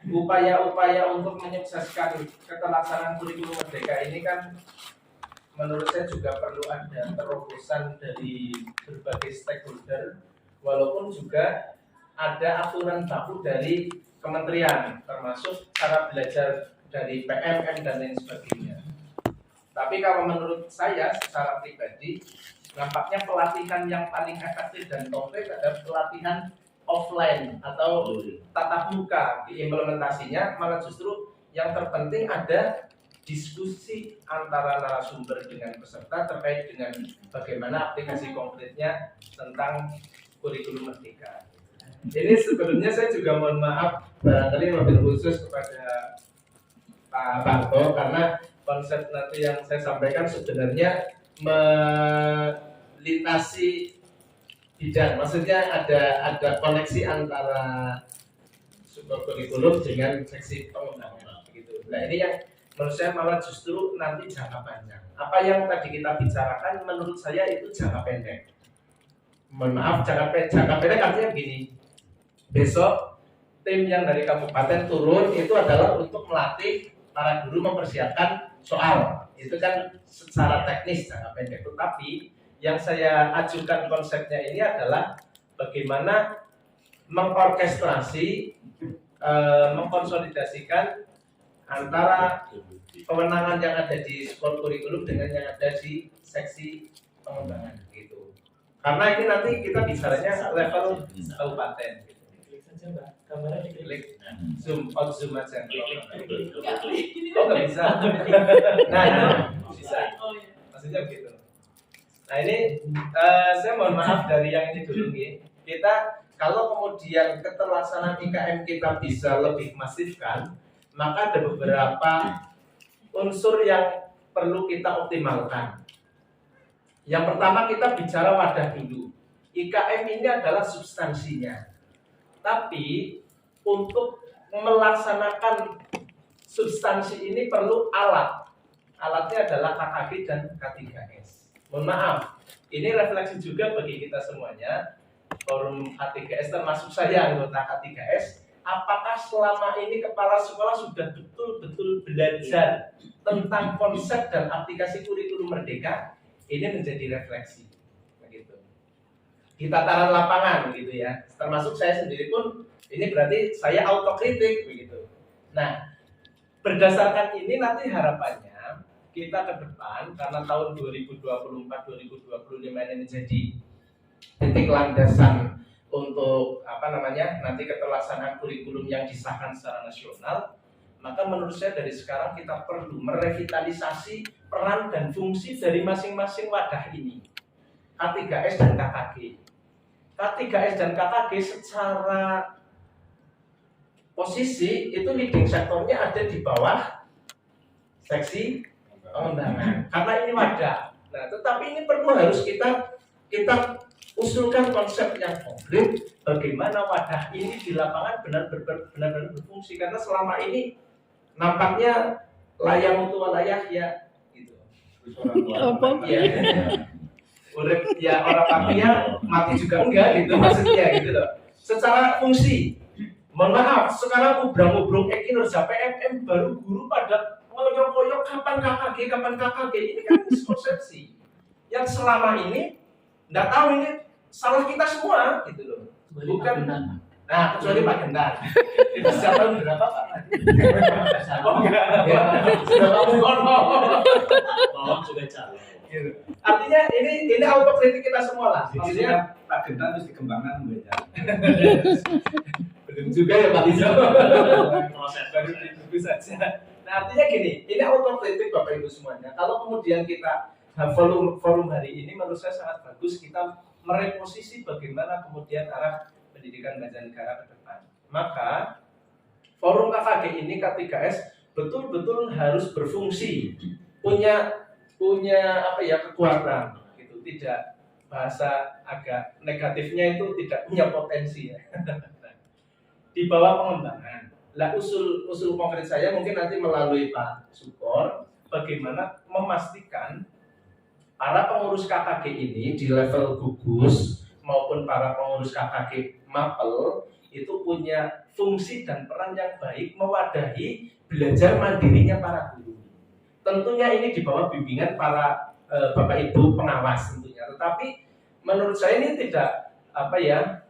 upaya-upaya untuk menyukseskan keterlaksanaan kurikulum merdeka ini kan menurut saya juga perlu ada terobosan dari berbagai stakeholder, walaupun juga ada aturan baku dari kementerian, termasuk cara belajar dari PMM dan lain sebagainya. Tapi kalau menurut saya secara pribadi, nampaknya pelatihan yang paling efektif dan konkret adalah pelatihan offline atau tatap muka. Implementasinya malah justru yang terpenting ada diskusi antara narasumber dengan peserta terkait dengan bagaimana aplikasi konkretnya tentang kurikulum merdeka. Ini sebelumnya saya juga mohon maaf barangkali mobil khusus kepada Pak Barto karena konsep nanti yang saya sampaikan sebenarnya melintasi bidang, maksudnya ada koneksi antara sumber kurikulum dengan seksi pengembangan gitu. Nah ini yang menurut saya malah justru nanti jangka panjang. Apa yang tadi kita bicarakan menurut saya itu jangka pendek. Mohon maaf, jangka pendek artinya begini. Besok tim yang dari kabupaten turun itu adalah untuk melatih para guru mempersiapkan soal. Itu kan secara teknis jangka pendek. Tetapi yang saya ajukan konsepnya ini adalah bagaimana mengorkestrasi, mengkonsolidasikan antara kewenangan yang ada di sekolah kurikulum dengan yang ada di seksi pengembangan gitu. Karena ini nanti kita bicaranya level kabupaten. Kameranya diklik, zoom aja. Oh nggak bisa. Nah bisa. Maksudnya begitu. Nah ini saya mohon maaf dari yang ini dulu nih. Kita kalau kemudian keterlaksanaan IKM kita bisa lebih masifkan, maka ada beberapa unsur yang perlu kita optimalkan. Yang pertama kita bicara wadah dulu. IKM ini adalah substansinya. Tapi untuk melaksanakan substansi ini perlu alat. Alatnya adalah KKG dan K3S. Mohon maaf, ini refleksi juga bagi kita semuanya. Forum K3S termasuk saya anggota K3S. Apakah selama ini kepala sekolah sudah betul-betul belajar tentang konsep dan aplikasi kurikulum merdeka? Ini menjadi refleksi. Di tataran lapangan gitu ya, termasuk saya sendiri pun ini berarti saya autokritik begitu. Nah, berdasarkan ini nanti harapannya kita ke depan karena tahun 2024-2025 ini jadi titik landasan untuk nanti keterlaksanaan kurikulum yang disahkan secara nasional, maka menurut saya dari sekarang kita perlu merevitalisasi peran dan fungsi dari masing-masing wadah ini, K3S dan KKG. K3S dan KKG secara posisi itu leading sektornya ada di bawah seksi pengembangan karena ini wadah. Nah, tetapi ini perlu harus kita usulkan konsep yang konkret bagaimana wadah ini di lapangan benar-benar berfungsi karena selama ini nampaknya layang tua layah ya gitu. Urip ya orang papinya mati juga enggak gitu maksudnya gitu loh. Secara fungsi, mohon maaf sekarang ubrang-ubrung kinerja PMM baru guru pada ngoyok-ngoyok kapan KKG ini kan miskonsepsi yang selama ini enggak tahu ini salah kita semua gitu loh. Bukan nah kecuali Pak Gendar. Itu sejak tahun berapa Pak? Oh enggak. Sudah kamu juga calon. Gitu. Artinya ini autokritik kita semua lah. Maksudnya Pak Gendar harus dikembangkan beda. Belum juga ya Pak Ijo. Proses baru ditunggu saja. Nah artinya gini, ini autokritik Bapak Ibu semuanya. Kalau kemudian kita forum hari ini menurut saya sangat bagus kita mereposisi bagaimana kemudian arah pendidikan belajar negara ke depan. Maka forum KKG ini K3S betul-betul harus berfungsi, punya kekuatan gitu, tidak bahasa agak negatifnya itu tidak punya potensi ya. Di bawah pengembangan. Lah usul konkret saya mungkin nanti melalui Pak Sukor bagaimana memastikan para pengurus KKG ini di level gugus maupun para pengurus KKG Mapel itu punya fungsi dan peran yang baik mewadahi belajar mandirinya para guru. Tentunya ini di bawah bimbingan para Bapak Ibu pengawas tentunya. Tetapi menurut saya ini tidak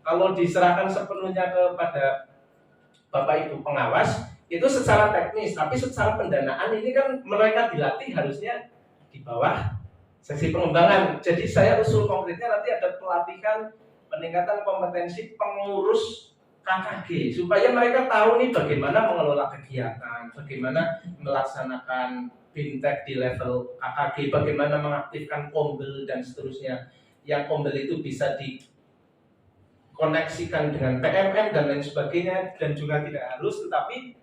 kalau diserahkan sepenuhnya kepada Bapak Ibu pengawas itu secara teknis, tapi secara pendanaan ini kan mereka dilatih harusnya di bawah seksi pengembangan. Jadi saya usul konkretnya nanti ada pelatihan peningkatan kompetensi pengurus KKG supaya mereka tahu nih bagaimana mengelola kegiatan, bagaimana melaksanakan fintech di level KKG, bagaimana mengaktifkan kombel dan seterusnya. Yang kombel itu bisa dikoneksikan dengan PMM dan lain sebagainya, dan juga tidak harus, tetapi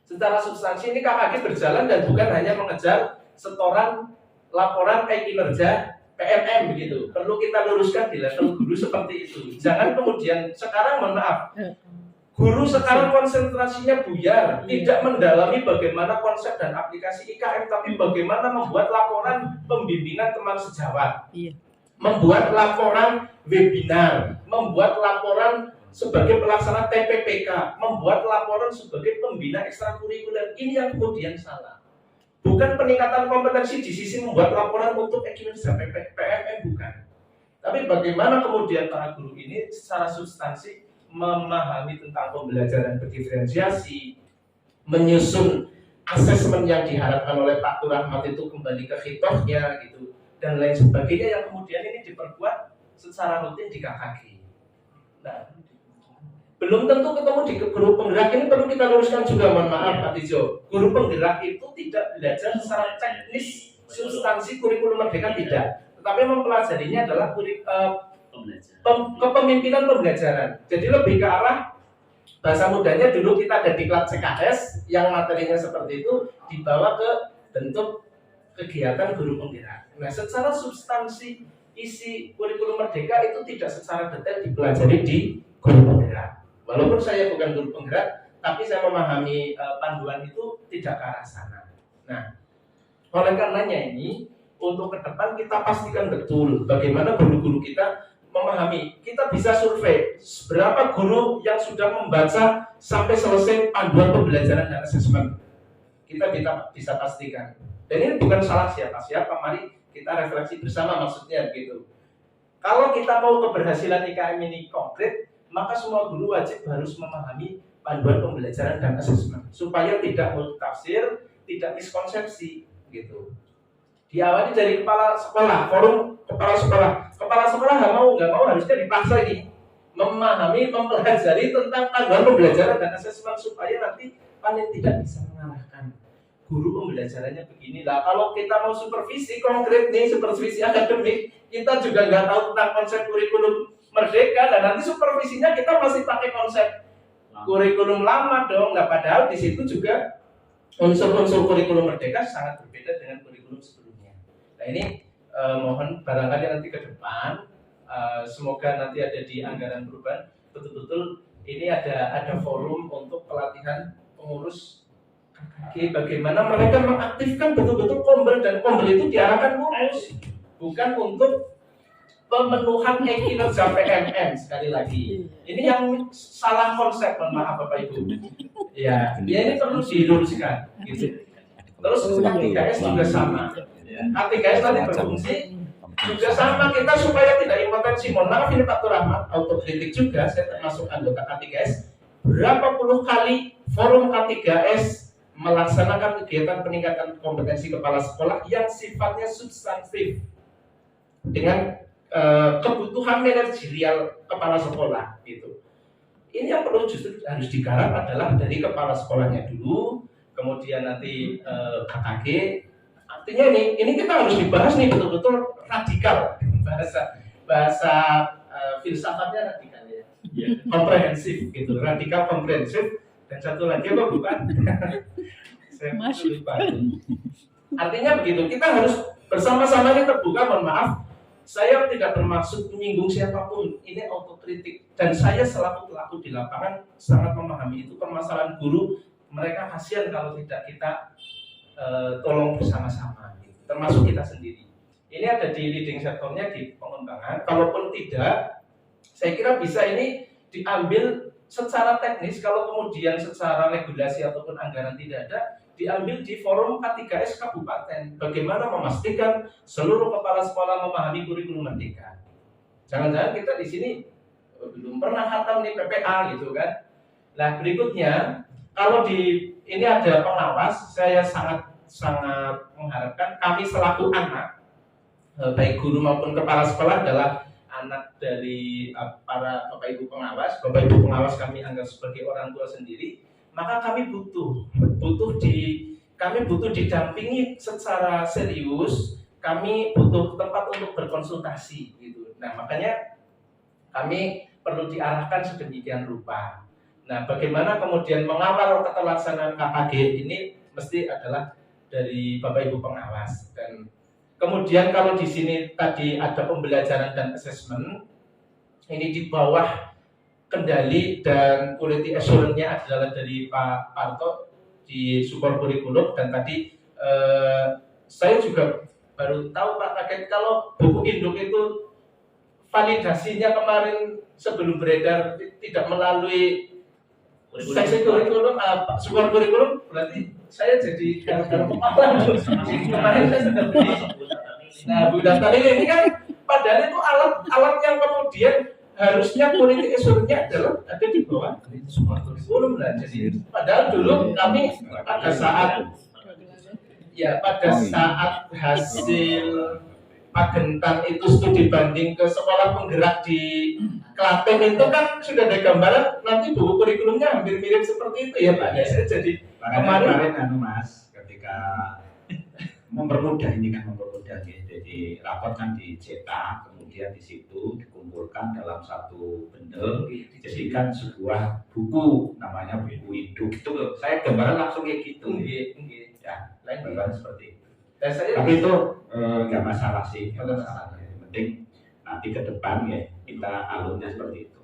secara substansi ini KKG berjalan dan bukan hanya mengejar setoran laporan kinerja PMM begitu. Perlu kita luruskan di level guru seperti itu. Jangan kemudian sekarang mohon maaf, guru sekarang konsentrasinya buyar, tidak mendalami bagaimana konsep dan aplikasi IKM, tapi bagaimana membuat laporan pembimbingan teman sejawat, membuat laporan webinar, membuat laporan sebagai pelaksana TPPK, membuat laporan sebagai pembina ekstrakurikuler. Ini yang kemudian salah. Bukan peningkatan kompetensi di sisi membuat laporan untuk kinerja PMM, bukan. Tapi bagaimana kemudian para guru ini secara substansi memahami tentang pembelajaran berdiferensiasi, menyusun asesmen yang diharapkan oleh Pak Rahmat itu kembali ke khitohnya gitu, dan lain sebagainya yang kemudian ini diperkuat secara rutin di KKG. Nah, belum tentu ketemu di guru penggerak. Ini perlu kita luruskan juga, mohon maaf Pak Tijo. Guru penggerak itu tidak belajar secara teknis substansi kurikulum merdeka, tidak. Tetapi mempelajarinya adalah kepemimpinan pembelajaran. Jadi lebih ke arah bahasa mudanya dulu kita ada di kelas CKS yang materinya seperti itu dibawa ke bentuk kegiatan guru penggerak. Nah, secara substansi isi kurikulum merdeka itu tidak secara detail dipelajari di guru penggerak. Walaupun saya bukan guru penggerak, tapi saya memahami panduan itu tidak ke arah sana. Nah, oleh karenanya ini, untuk ke depan kita pastikan betul bagaimana guru-guru kita memahami. Kita bisa survei berapa guru yang sudah membaca sampai selesai panduan pembelajaran dan asesmen. Kita bisa pastikan. Dan ini bukan salah siapa-siapa, mari kita refleksi bersama maksudnya gitu. Kalau kita mau keberhasilan IKM ini konkret, maka semua guru wajib harus memahami panduan pembelajaran dan asesmen supaya tidak multitafsir, tidak miskonsepsi gitu. Diawali dari kepala sekolah, forum kepala sekolah. Kepala sekolah nggak mau harusnya dipaksa ini memahami, mempelajari tentang panduan pembelajaran dan asesmen supaya nanti paling tidak bisa mengalahkan guru pembelajarannya begini. Lah kalau kita mau supervisi konkret nih, supervisi akademik, kita juga nggak tahu tentang konsep kurikulum merdeka, dan nanti supervisinya kita masih pakai konsep kurikulum lama dong. Nah, padahal di situ juga unsur-unsur kurikulum merdeka sangat berbeda dengan kurikulum sebelumnya. Nah ini mohon barangkali nanti ke depan semoga nanti ada di anggaran perubahan betul-betul ini ada forum untuk pelatihan pengurus KKG, bagaimana mereka mengaktifkan betul-betul kombel, dan kombel itu diarahkan lurus, bukan untuk pemenuhan kinerja PMM. Sekali lagi, ini yang salah konsep, mohon maaf Bapak Ibu. Ya ini perlu diluruskan. Gitu. Terus K3S juga sama. K3S nanti berfungsi juga sama, kita supaya tidak impotensi. Mohon maaf ini Pak Rahmat, autokritik juga, saya termasuk anggota K3S. Berapa puluh kali forum K3S melaksanakan kegiatan peningkatan kompetensi kepala sekolah yang sifatnya substantif dengan kebutuhan manajerial kepala sekolah gitu. Ini yang perlu justru harus digarap adalah dari kepala sekolahnya dulu, kemudian nanti KKG. Artinya ini kita harus dibahas nih betul-betul radikal, bahasa filsafatnya radikal ya, komprehensif gitu, radikal komprehensif. Dan satu lagi apa bukan? Saya lupa. Artinya begitu, kita harus bersama-sama ini terbuka. Mohon maaf, saya tidak bermaksud menyinggung siapapun, ini autokritik, dan saya selaku pelaku di lapangan sangat memahami itu permasalahan guru. Mereka kasihan kalau tidak kita tolong bersama-sama, gitu. Termasuk kita sendiri. Ini ada di leading sektornya di pengembangan. Kalaupun tidak, saya kira bisa ini diambil secara teknis kalau kemudian secara regulasi ataupun anggaran tidak ada, diambil di forum K3S Kabupaten. Bagaimana memastikan seluruh kepala sekolah memahami kurikulum merdeka. Jangan-jangan kita di sini belum pernah khatam nih PPA gitu kan. Nah berikutnya, kalau di ini ada pengawas, saya sangat mengharapkan kami selaku anak, baik guru maupun kepala sekolah adalah anak dari para bapak ibu pengawas. Bapak ibu pengawas kami anggap sebagai orang tua sendiri, maka kami butuh didampingi secara serius. Kami butuh tempat untuk berkonsultasi gitu. Nah makanya kami perlu diarahkan sedemikian rupa. Nah bagaimana kemudian mengawal keterlaksanaan KKG ini mesti adalah dari bapak ibu pengawas. Dan kemudian kalau di sini tadi ada pembelajaran dan assessment, ini di bawah kendali dan quality assurance-nya adalah dari Pak Parto di support kurikulum. Dan tadi saya juga baru tahu Pak kaget kalau buku induk itu validasinya kemarin sebelum beredar tidak melalui seksi kurikulum, support kurikulum, berarti saya jadi dalam kepala. Kemarin saya sudah beli. Nah, Bu Daftar ini kan padahal itu alat yang kemudian harusnya quality assurance-nya adalah ada di bawah support kurikulum lah. Jadi padahal dulu kami pada saat hasil Pagentan itu studi banding ke sekolah penggerak di Klaten itu kan sudah ada gambaran nanti buku kurikulumnya hampir mirip seperti itu ya Pak. Ya, saya jadi kemarin Mas ketika mempermudah jadi rapor kan dicetak, kemudian di situ dikumpulkan dalam satu bundle dijadikan sebuah buku namanya buku induk. Itu saya gambaran langsung kayak gitu. Ya, gambaran seperti itu. Tapi itu nggak masalah sih, nggak masalah. Yang penting nanti ke depan ya kita alurnya seperti itu.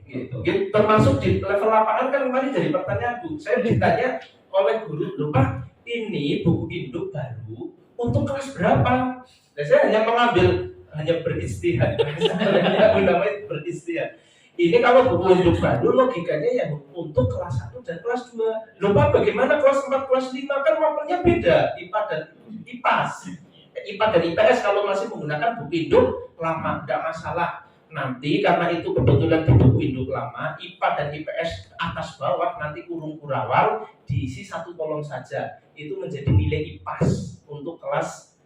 Gitu. Termasuk di level lapangan kan kemarin dari pertanyaan Bu, saya ditanya oleh guru, loh Pak, ini buku induk baru untuk kelas berapa? Dan saya hanya beristihad, namanya beristihad. Ini kalau buku induk baru logikanya yang untuk kelas 1 dan kelas 2. Loh Pak, bagaimana kelas 4, kelas 5 kan waktunya beda, IPA dan IPAS. IPA dan IPS kalau masih menggunakan buku induk lama, tidak masalah. Nanti karena itu kebetulan di buku induk lama, IPA dan IPS atas bawah nanti kurung kurawal diisi satu kolom saja. Itu menjadi nilai IPAS untuk kelas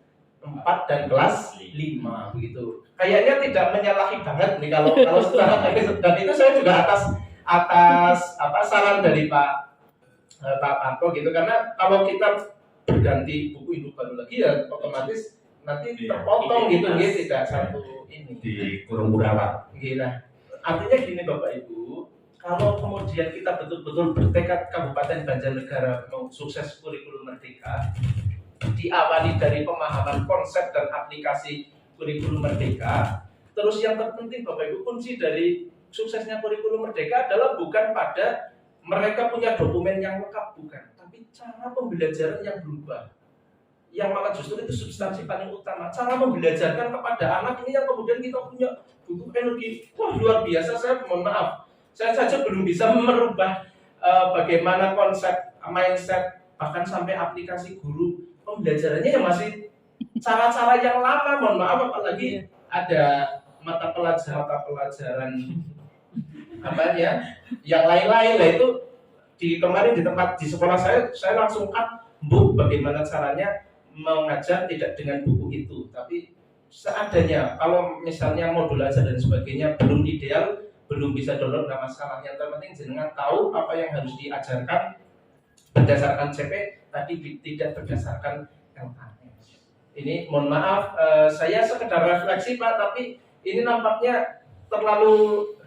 4 dan kelas 5 begitu. Kayaknya tidak menyalahi banget nih kalau secara teknis. Dan itu saya juga atas saran dari Pak Parto gitu, karena kalau kita berganti buku induk baru lagi ya otomatis nanti terpotong gitu tidak satu ini di kurung kurawal. Gila. Artinya gini Bapak Ibu, kalau kemudian kita betul-betul bertekad Kabupaten Banjarnegara mau sukses kurikulum merdeka, diawali dari pemahaman konsep dan aplikasi kurikulum merdeka. Terus yang terpenting Bapak Ibu, kunci dari suksesnya kurikulum merdeka adalah bukan pada mereka punya dokumen yang lengkap, bukan, tapi cara pembelajaran yang berubah. Yang malah justru itu substansi paling utama, cara membelajarkan kepada anak ini yang kemudian kita punya butuh energi. Wah luar biasa, saya mohon maaf, saya saja belum bisa merubah bagaimana konsep mindset bahkan sampai aplikasi guru pembelajarannya yang masih cara-cara yang lama, mohon maaf. Apalagi ada mata pelajaran apa ya yang lain-lain lah, itu kemarin di tempat di sekolah saya langsung Bu, bagaimana caranya mengajar tidak dengan buku itu, tapi seadanya. Kalau misalnya modul aja dan sebagainya belum ideal, belum bisa download, nggak masalah. Yang terpenting jenengan tahu apa yang harus diajarkan berdasarkan CP tadi, tidak berdasarkan LKS. Ini mohon maaf, saya sekedar refleksi Pak, tapi ini nampaknya terlalu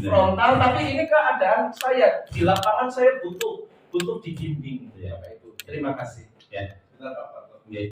frontal, tapi ini keadaan saya di lapangan, saya butuh dibimbing ya Pak Ibu. Terima kasih. Ya.